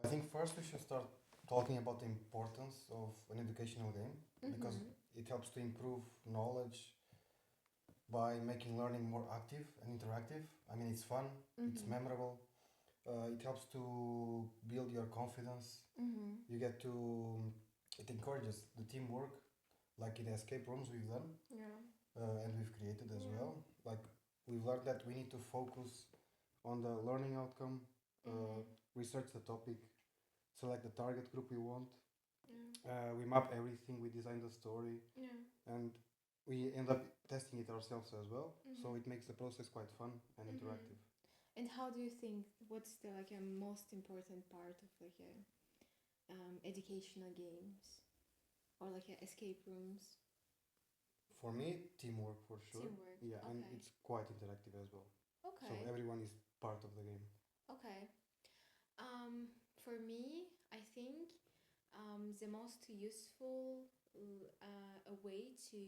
I think first we should start talking about the importance of an educational game because it helps to improve knowledge by making learning more active and interactive. I mean, it's fun, it's memorable. It helps to build your confidence. You get to, it encourages the teamwork, like in the escape rooms we've done and we've created as well. Like we've learned that we need to focus on the learning outcome, research the topic, select the target group we want. We map everything, we design the story, and we end up testing it ourselves as well. So it makes the process quite fun and interactive. And how do you think, what's the like a most important part of like a educational games or like a escape rooms? For me, teamwork for sure. Teamwork. Yeah, Okay. and it's quite interactive as well. Okay. So everyone is part of the game. Okay. For me, I think the most useful a way to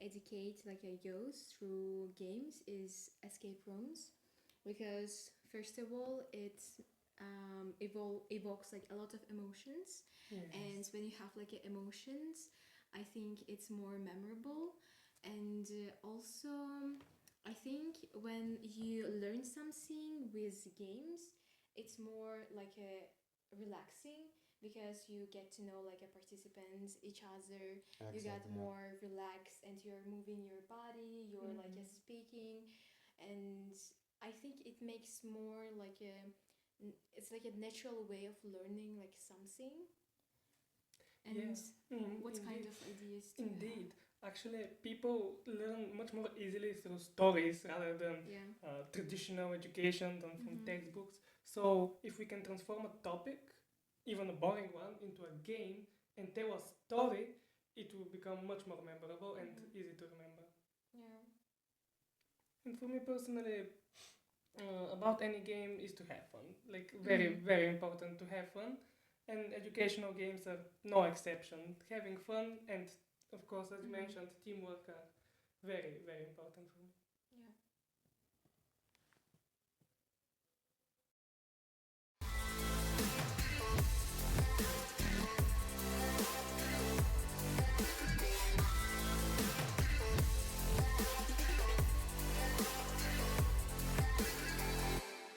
educate like a youth through games is escape rooms, because first of all it evokes like a lot of emotions, and when you have like emotions, I think it's more memorable, and also I think when you learn something with games, it's more like a relaxing, because you get to know like a participants each other. You get more relaxed and you're moving your body, you're like a speaking, and I think it makes more like a, it's like a natural way of learning like something. And what kind of ideas do you Indeed. Actually, people learn much more easily through stories rather than traditional education than from textbooks. So, if we can transform a topic, even a boring one, into a game and tell a story, it will become much more memorable and easy to remember. Yeah. And for me personally, about any game is to have fun. Like, very, very important to have fun. And educational games are no exception. Having fun and, of course, as you mentioned, teamwork are very, very important for me.